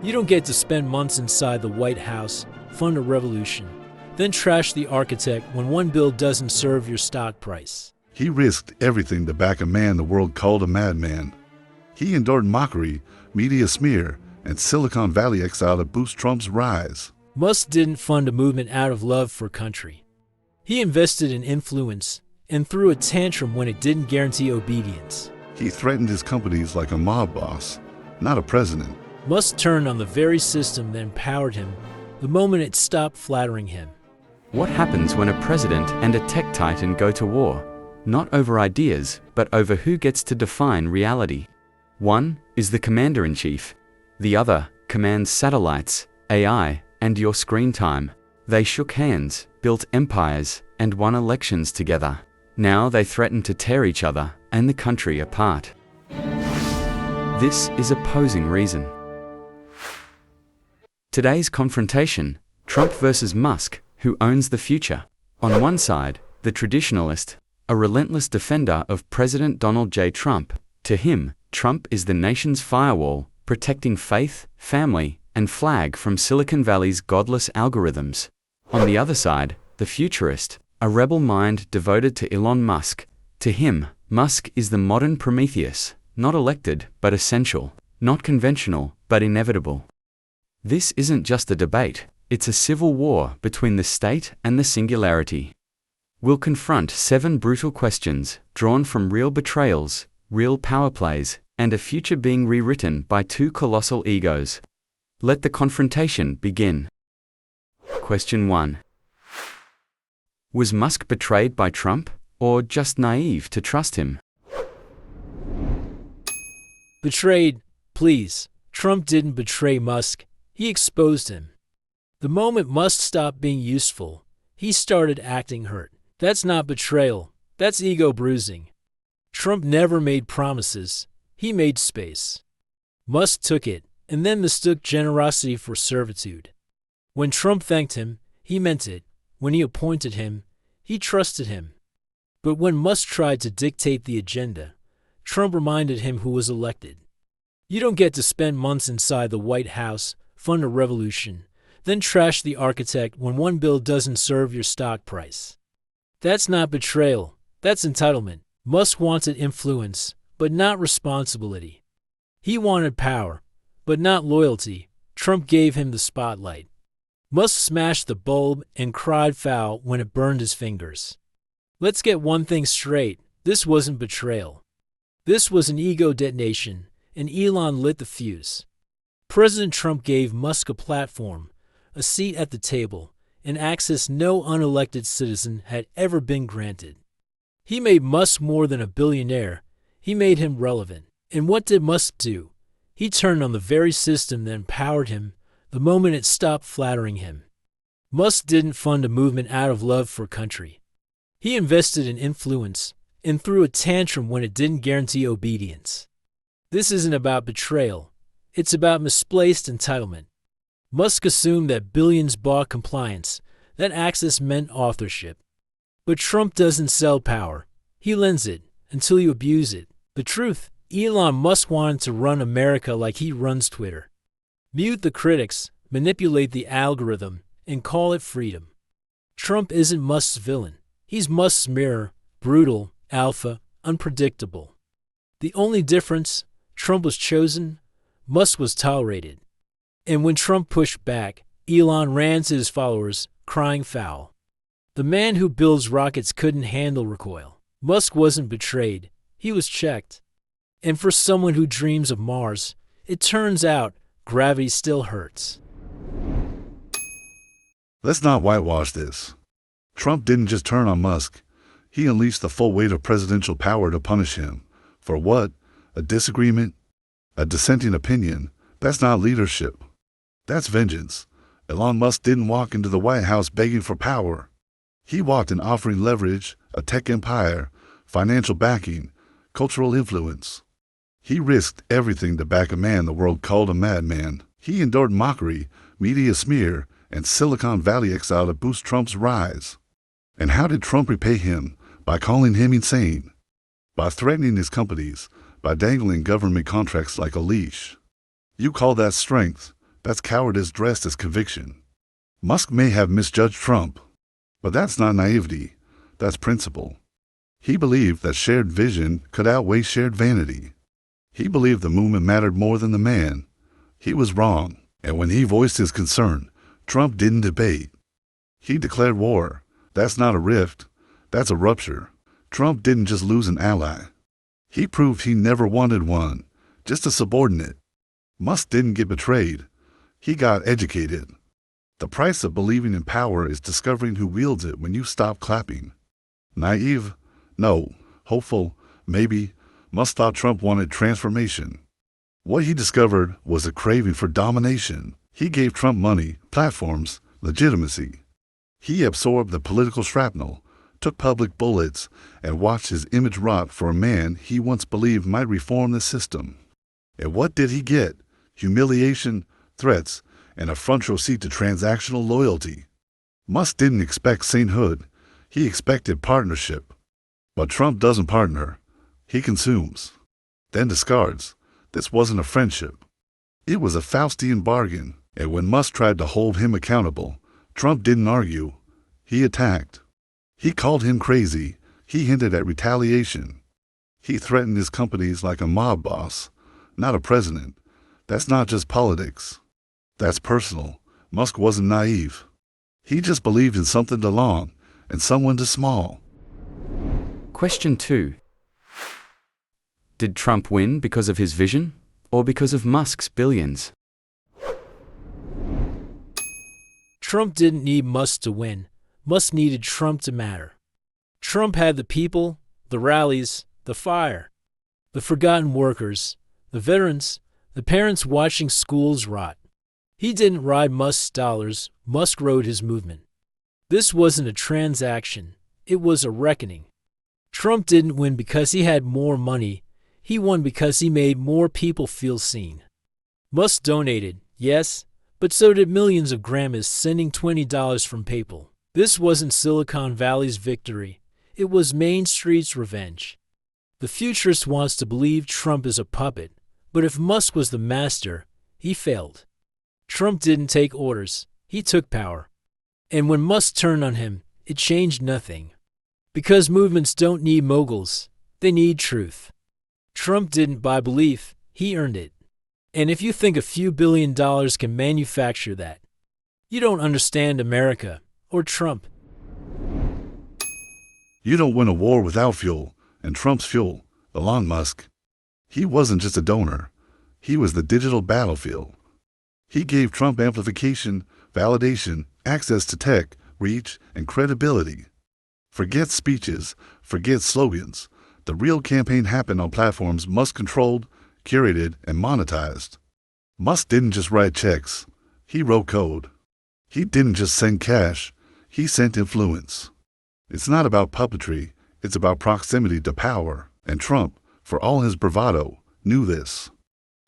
You don't get to spend months inside the White House, fund a revolution, then trash the architect when one bill doesn't serve your stock price. He risked everything to back a man the world called a madman. He endured mockery, media smear, and Silicon Valley exile to boost Trump's rise. Musk didn't fund a movement out of love for country. He invested in influence and threw a tantrum when it didn't guarantee obedience. He threatened his companies like a mob boss, not a president. Musk turned on the very system that empowered him the moment it stopped flattering him. What happens when a president and a tech titan go to war? Not over ideas, but over who gets to define reality. One is the commander-in-chief. The other commands satellites, AI, and your screen time. They shook hands, built empires, and won elections together. Now they threaten to tear each other and the country apart. This is opposing reason. Today's confrontation, Trump versus Musk, who owns the future. On one side, the traditionalist, a relentless defender of President Donald J. Trump. To him, Trump is the nation's firewall, protecting faith, family, and flag from Silicon Valley's godless algorithms. On the other side, the futurist, a rebel mind devoted to Elon Musk. To him, Musk is the modern Prometheus, not elected but essential, not conventional but inevitable. This isn't just a debate, it's a civil war between the state and the singularity. We'll confront 7 brutal questions drawn from real betrayals, real power plays, and a future being rewritten by 2 colossal egos. Let the confrontation begin. Question 1. Was Musk betrayed by Trump, or just naive to trust him? Betrayed, please. Trump didn't betray Musk, he exposed him. The moment Musk stopped being useful, he started acting hurt. That's not betrayal, that's ego bruising. Trump never made promises, he made space. Musk took it, and then mistook generosity for servitude. When Trump thanked him, he meant it. When he appointed him, he trusted him. But when Musk tried to dictate the agenda, Trump reminded him who was elected. You don't get to spend months inside the White House, fund a revolution, then trash the architect when one bill doesn't serve your stock price. That's not betrayal, that's entitlement. Musk wanted influence, but not responsibility. He wanted power, but not loyalty. Trump gave him the spotlight. Musk smashed the bulb and cried foul when it burned his fingers. Let's get one thing straight, this wasn't betrayal. This was an ego detonation, and Elon lit the fuse. President Trump gave Musk a platform, a seat at the table, and access no unelected citizen had ever been granted. He made Musk more than a billionaire, he made him relevant. And what did Musk do? He turned on the very system that empowered him the moment it stopped flattering him. Musk didn't fund a movement out of love for country. He invested in influence and threw a tantrum when it didn't guarantee obedience. This isn't about betrayal, it's about misplaced entitlement. Musk assumed that billions bought compliance, that access meant authorship. But Trump doesn't sell power, he lends it until you abuse it. The truth, Elon Musk wanted to run America like he runs Twitter. Mute the critics, manipulate the algorithm, and call it freedom. Trump isn't Musk's villain. He's Musk's mirror, brutal, alpha, unpredictable. The only difference, Trump was chosen, Musk was tolerated. And when Trump pushed back, Elon ran to his followers, crying foul. The man who builds rockets couldn't handle recoil. Musk wasn't betrayed, he was checked. And for someone who dreams of Mars, it turns out gravity still hurts. Let's not whitewash this. Trump didn't just turn on Musk. He unleashed the full weight of presidential power to punish him. For what? A disagreement? A dissenting opinion? That's not leadership. That's vengeance. Elon Musk didn't walk into the White House begging for power. He walked in offering leverage, a tech empire, financial backing, cultural influence. He risked everything to back a man the world called a madman. He endured mockery, media smear, and Silicon Valley exile to boost Trump's rise. And how did Trump repay him? By calling him insane, by threatening his companies, by dangling government contracts like a leash. You call that strength, That's cowardice dressed as conviction. Musk may have misjudged Trump, but that's not naivety, that's principle. He believed that shared vision could outweigh shared vanity. He believed the movement mattered more than the man. He was wrong, and when he voiced his concern, Trump didn't debate. He declared war. That's not a rift, that's a rupture. Trump didn't just lose an ally. He proved he never wanted one, just a subordinate. Musk didn't get betrayed. He got educated. The price of believing in power is discovering who wields it when you stop clapping. Naive? No. Hopeful? Maybe. Musk thought Trump wanted transformation. What he discovered was a craving for domination. He gave Trump money, platforms, legitimacy. He absorbed the political shrapnel, took public bullets, and watched his image rot for a man he once believed might reform the system. And what did he get? Humiliation, threats, and a front row seat to transactional loyalty. Musk didn't expect sainthood. He expected partnership. But Trump doesn't partner. He consumes, then discards. This wasn't a friendship. It was a Faustian bargain, and when Musk tried to hold him accountable, Trump didn't argue. He attacked. He called him crazy. He hinted at retaliation. He threatened his companies like a mob boss, not a president. That's not just politics. That's personal. Musk wasn't naive. He just believed in something too long and someone too small. Question 2. Did Trump win because of his vision or because of Musk's billions? Trump didn't need Musk to win. Musk needed Trump to matter. Trump had the people, the rallies, the fire, the forgotten workers, the veterans, the parents watching schools rot. He didn't ride Musk's dollars, Musk rode his movement. This wasn't a transaction, it was a reckoning. Trump didn't win because he had more money, he won because he made more people feel seen. Musk donated, yes, but so did millions of grandmas sending $20 from PayPal. This wasn't Silicon Valley's victory, it was Main Street's revenge. The futurist wants to believe Trump is a puppet, but if Musk was the master, he failed. Trump didn't take orders, he took power. And when Musk turned on him, it changed nothing. Because movements don't need moguls, they need truth. Trump didn't buy belief, he earned it. And if you think a few $1 billion can manufacture that, you don't understand America or Trump. You don't win a war without fuel, and Trump's fuel, Elon Musk. He wasn't just a donor, he was the digital battlefield. He gave Trump amplification, validation, access to tech, reach, and credibility. Forget speeches, forget slogans. The real campaign happened on platforms Musk controlled, curated, and monetized. Musk didn't just write checks, he wrote code. He didn't just send cash, he sent influence. It's not about puppetry, it's about proximity to power, and Trump, for all his bravado, knew this.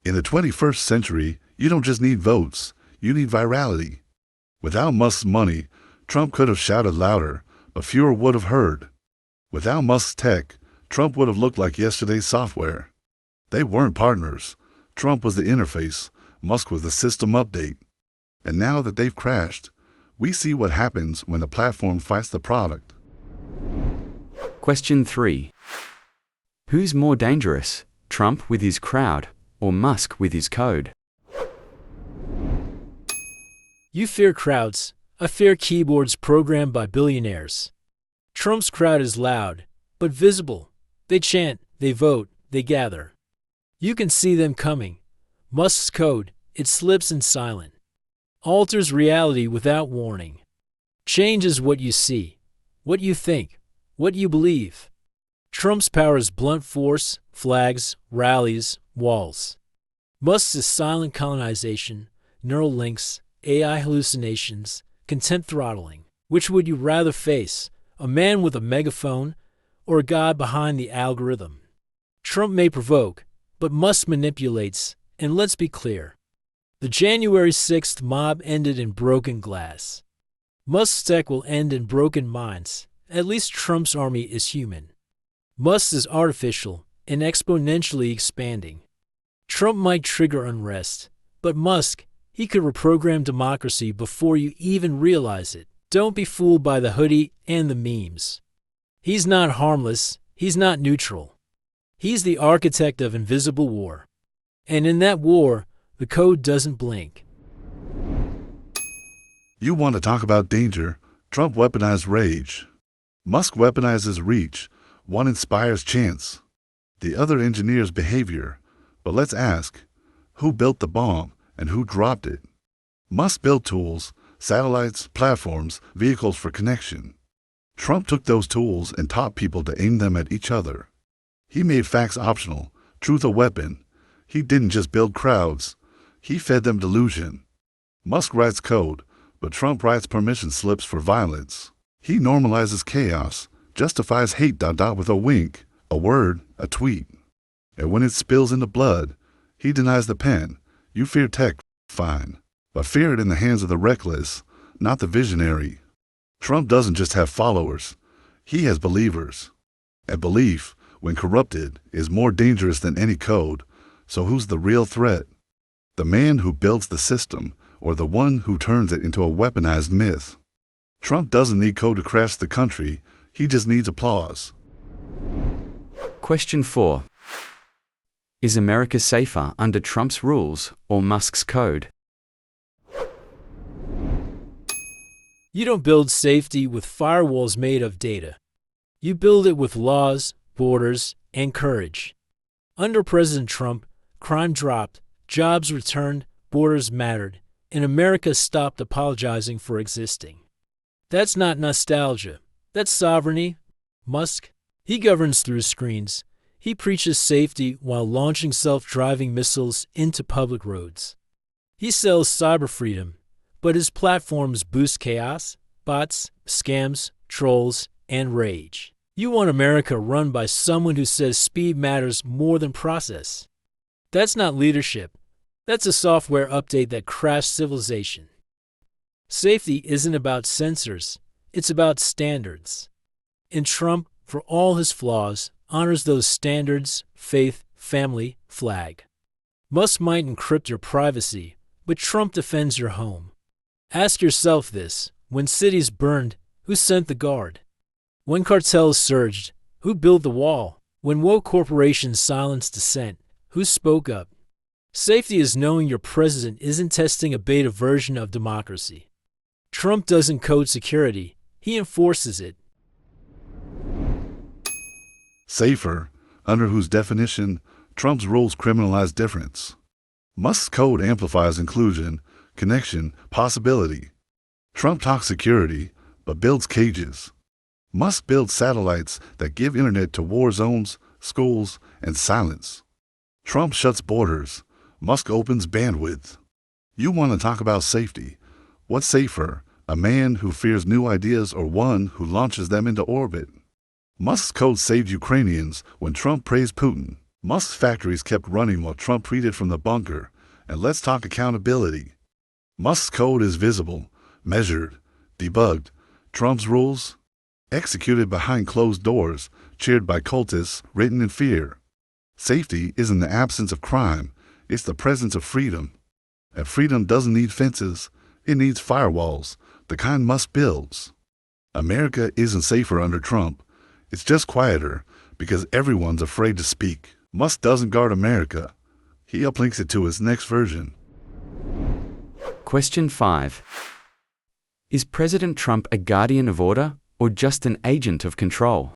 In the 21st century, you don't just need votes, you need virality. Without Musk's money, Trump could have shouted louder, but fewer would have heard. Without Musk's tech, Trump would have looked like yesterday's software. They weren't partners. Trump was the interface, Musk was the system update. And now that they've crashed, we see what happens when the platform fights the product. Question 3. Who's more dangerous, Trump with his crowd or Musk with his code? You fear crowds, I fear keyboards programmed by billionaires. Trump's crowd is loud, but visible. They chant, they vote, they gather. You can see them coming. Musk's code, it slips in silent. Alters reality without warning. Changes what you see, what you think, what you believe. Trump's power is blunt force, flags, rallies, walls. Musk's is silent colonization, neural links, AI hallucinations, content throttling. Which would you rather face, a man with a megaphone or a god behind the algorithm? Trump may provoke, but Musk manipulates, and let's be clear. The January 6th mob ended in broken glass. Musk's tech will end in broken minds. At least Trump's army is human. Musk's is artificial and exponentially expanding. Trump might trigger unrest, but Musk, He could reprogram democracy before you even realize it. Don't be fooled by the hoodie and the memes. He's not harmless. He's not neutral. He's the architect of invisible war. And in that war, the code doesn't blink. You want to talk about danger? Trump weaponized rage. Musk weaponizes reach. One inspires chance. The other engineers behavior. But let's ask, who built the bomb and who dropped it? Musk built tools, satellites, platforms, vehicles for connection. Trump took those tools and taught people to aim them at each other. He made facts optional, truth a weapon. He didn't just build crowds. He fed them delusion. Musk writes code, but Trump writes permission slips for violence. He normalizes chaos, justifies hate with a wink, a word, a tweet. And when it spills into blood, he denies the pen. You fear tech, fine. But fear it in the hands of the reckless, not the visionary. Trump doesn't just have followers. He has believers. And belief, when corrupted, is more dangerous than any code. So who's the real threat? The man who builds the system, or the one who turns it into a weaponized myth? Trump doesn't need code to crash the country. He just needs applause. Question 4. Is America safer under Trump's rules or Musk's code? You don't build safety with firewalls made of data. You build it with laws, borders, and courage. Under President Trump, crime dropped, jobs returned, borders mattered, and America stopped apologizing for existing. That's not nostalgia. That's sovereignty. Musk, he governs through screens. He preaches safety while launching self-driving missiles into public roads. He sells cyber freedom, but his platforms boost chaos, bots, scams, trolls, and rage. You want America run by someone who says speed matters more than process. That's not leadership. That's a software update that crashed civilization. Safety isn't about sensors. It's about standards. And Trump, for all his flaws, honors those standards, faith, family, flag. Musk might encrypt your privacy, but Trump defends your home. Ask yourself this: when cities burned, who sent the guard? When cartels surged, who built the wall? When woke corporations silenced dissent, who spoke up? Safety is knowing your president isn't testing a beta version of democracy. Trump doesn't code security, he enforces it. Safer, under whose definition Trump's rules criminalize difference. Musk's code amplifies inclusion, connection, possibility. Trump talks security, but builds cages. Musk builds satellites that give internet to war zones, schools, and silence. Trump shuts borders. Musk opens bandwidth. You want to talk about safety. What's safer, a man who fears new ideas or one who launches them into orbit? Musk's code saved Ukrainians when Trump praised Putin. Musk's factories kept running while Trump tweeted from the bunker. And let's talk accountability. Musk's code is visible, measured, debugged. Trump's rules? Executed behind closed doors, cheered by cultists, written in fear. Safety isn't the absence of crime, it's the presence of freedom. And freedom doesn't need fences, it needs firewalls, the kind Musk builds. America isn't safer under Trump, it's just quieter, because everyone's afraid to speak. Musk doesn't guard America, he uplinks it to his next version. Question 5. Is President Trump a guardian of order or just an agent of control?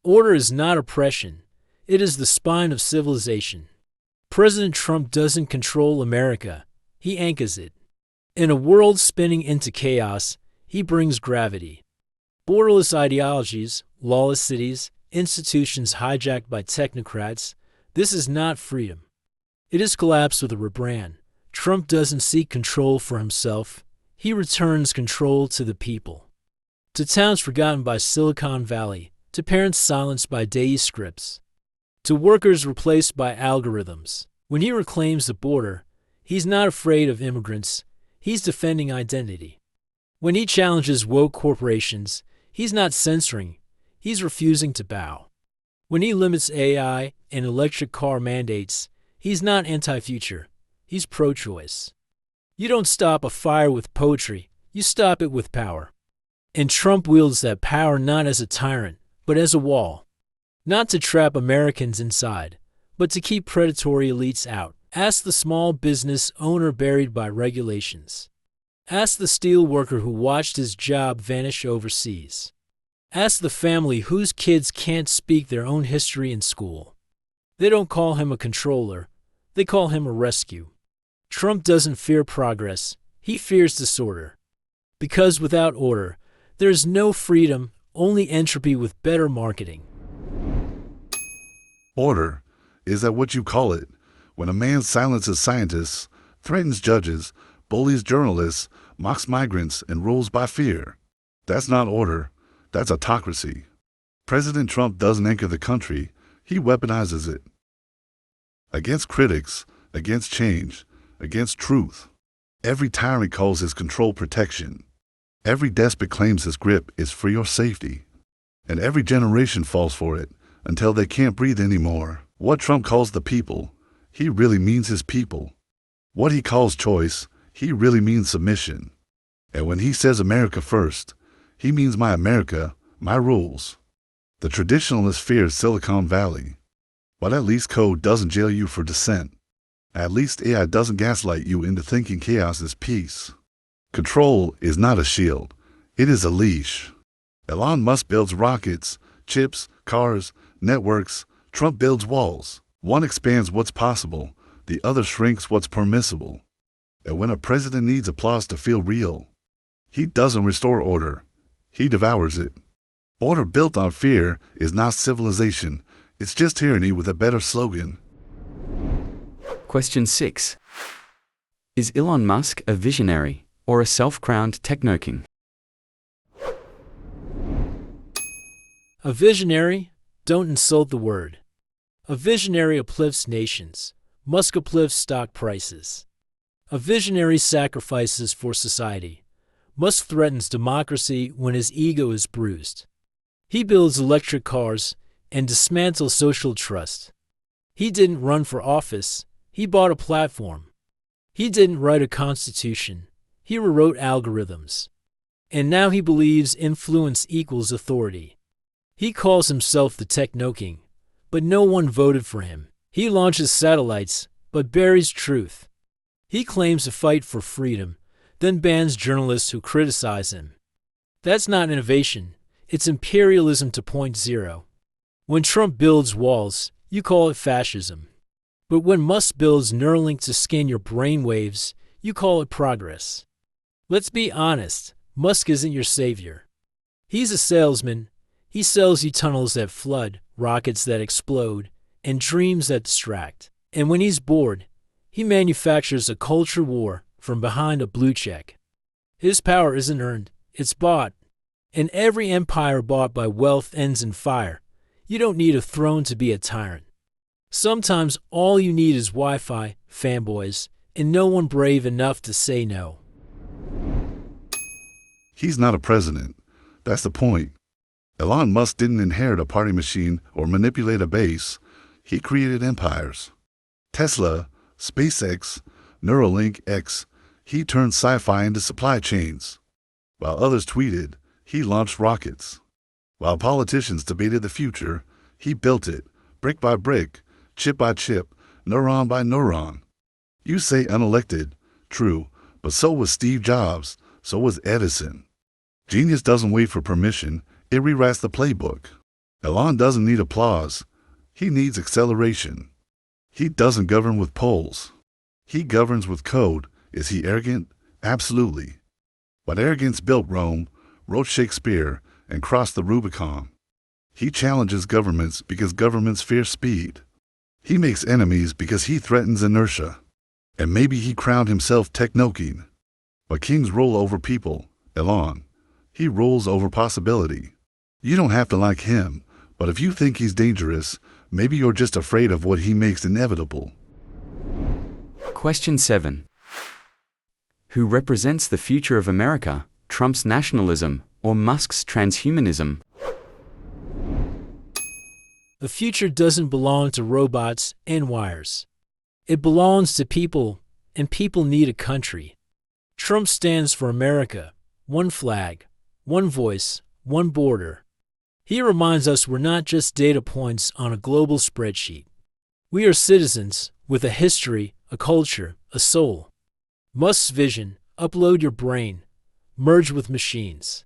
Order is not oppression. It is the spine of civilization. President Trump doesn't control America. He anchors it. In a world spinning into chaos, he brings gravity. Borderless ideologies, lawless cities, institutions hijacked by technocrats, this is not freedom. It is collapse with a rebrand. Trump doesn't seek control for himself. He returns control to the people. To towns forgotten by Silicon Valley, to parents silenced by DAI scripts, to workers replaced by algorithms. When he reclaims the border, he's not afraid of immigrants. He's defending identity. When he challenges woke corporations, he's not censoring. He's refusing to bow. When he limits AI and electric car mandates, He's not anti-future. He's pro-choice. You don't stop a fire with poetry. You stop it with power. And Trump wields that power not as a tyrant, but as a wall. Not to trap Americans inside, but to keep predatory elites out. Ask the small business owner buried by regulations. Ask the steel worker who watched his job vanish overseas. Ask the family whose kids can't speak their own history in school. They don't call him a controller. They call him a rescue. Trump doesn't fear progress. He fears disorder. Because without order, there is no freedom, only entropy with better marketing. Order. Is that what you call it? When a man silences scientists, threatens judges, bullies journalists, mocks migrants, and rules by fear. That's not order. That's autocracy. President Trump doesn't anchor the country. He weaponizes it. Against critics, against change, against truth. Every tyrant calls his control protection. Every despot claims his grip is for your safety. And every generation falls for it until they can't breathe anymore. What Trump calls the people, he really means his people. What he calls choice, he really means submission. And when he says America first, he means my America, my rules. The traditionalist fears Silicon Valley. But at least code doesn't jail you for dissent. At least AI doesn't gaslight you into thinking chaos is peace. Control is not a shield. It is a leash. Elon Musk builds rockets, chips, cars, networks. Trump builds walls. One expands what's possible. The other shrinks what's permissible. And when a president needs applause to feel real, he doesn't restore order. He devours it. Order built on fear is not civilization. It's just tyranny with a better slogan. Question 6. Is Elon Musk a visionary or a self-crowned technoking? A visionary? Don't insult the word. A visionary uplifts nations. Musk uplifts stock prices. A visionary sacrifices for society. Musk threatens democracy when his ego is bruised. He builds electric cars and dismantles social trust. He didn't run for office. He bought a platform. He didn't write a constitution. He rewrote algorithms. And now he believes influence equals authority. He calls himself the technoking, but no one voted for him. He launches satellites, but buries truth. He claims to fight for freedom, then bans journalists who criticize him. That's not innovation. It's imperialism 2.0. When Trump builds walls, you call it fascism. But when Musk builds Neuralink to scan your brainwaves, you call it progress. Let's be honest, Musk isn't your savior. He's a salesman. He sells you tunnels that flood, rockets that explode, and dreams that distract. And when he's bored, he manufactures a culture war from behind a blue check. His power isn't earned, it's bought. And every empire bought by wealth ends in fire. You don't need a throne to be a tyrant. Sometimes all you need is Wi-Fi, fanboys, and no one brave enough to say no. He's not a president. That's the point. Elon Musk didn't inherit a party machine or manipulate a base. He created empires. Tesla, SpaceX, Neuralink X, he turned sci-fi into supply chains. While others tweeted, he launched rockets. While politicians debated the future, he built it, brick by brick, chip by chip, neuron by neuron. You say unelected, true, but so was Steve Jobs, so was Edison. Genius doesn't wait for permission, it rewrites the playbook. Elon doesn't need applause, he needs acceleration. He doesn't govern with polls. He governs with code. Is he arrogant? Absolutely. But arrogance built Rome, wrote Shakespeare, and crossed the Rubicon. He challenges governments because governments fear speed. He makes enemies because he threatens inertia. And maybe he crowned himself technoking. But kings rule over people, Elon. He rules over possibility. You don't have to like him, but if you think he's dangerous, maybe you're just afraid of what he makes inevitable. Question 7. Who represents the future of America, Trump's nationalism or Musk's transhumanism? The future doesn't belong to robots and wires. It belongs to people, and people need a country. Trump stands for America, one flag, one voice, one border. He reminds us we're not just data points on a global spreadsheet. We are citizens with a history, a culture, a soul. Musk's vision: upload your brain, merge with machines.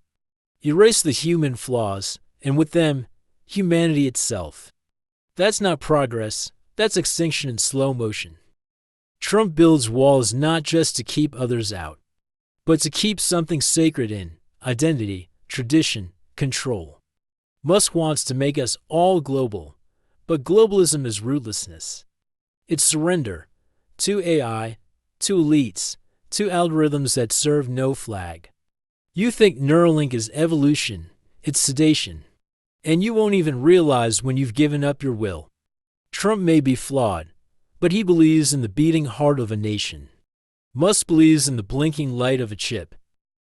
Erase the human flaws, and with them, humanity itself. That's not progress, that's extinction in slow motion. Trump builds walls not just to keep others out, but to keep something sacred in: identity, tradition, control. Musk wants to make us all global, but globalism is rootlessness. It's surrender to AI, to elites, to algorithms that serve no flag. You think Neuralink is evolution, it's sedation, and you won't even realize when you've given up your will. Trump may be flawed, but he believes in the beating heart of a nation. Musk believes in the blinking light of a chip.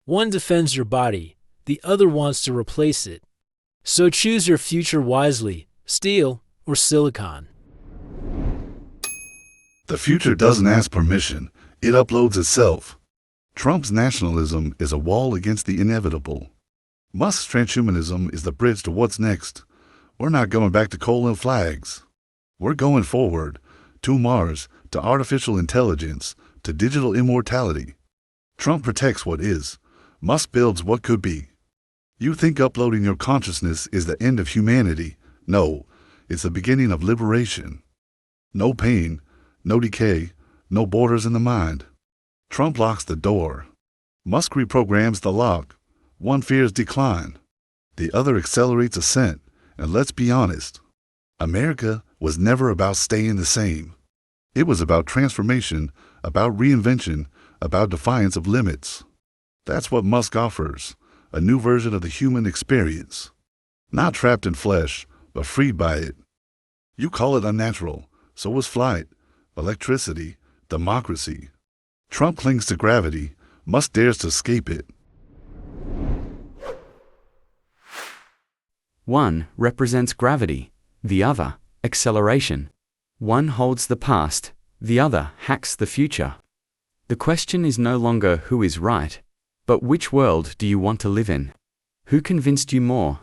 One defends your body, the other wants to replace it. So choose your future wisely: steel or silicon. The future doesn't ask permission, it uploads itself. Trump's nationalism is a wall against the inevitable. Musk's transhumanism is the bridge to what's next. We're not going back to coal and flags. We're going forward, to Mars, to artificial intelligence, to digital immortality. Trump protects what is. Musk builds what could be. You think uploading your consciousness is the end of humanity. No, it's the beginning of liberation. No pain, no decay, no borders in the mind. Trump locks the door. Musk reprograms the lock. One fears decline. The other accelerates ascent. And let's be honest, America was never about staying the same. It was about transformation, about reinvention, about defiance of limits. That's what Musk offers, a new version of the human experience. Not trapped in flesh, but freed by it. You call it unnatural, so was flight, electricity, democracy. Trump clings to gravity, Musk dares to escape it. One represents gravity, the other, acceleration. One holds the past, the other hacks the future. The question is no longer who is right, but which world do you want to live in? Who convinced you more?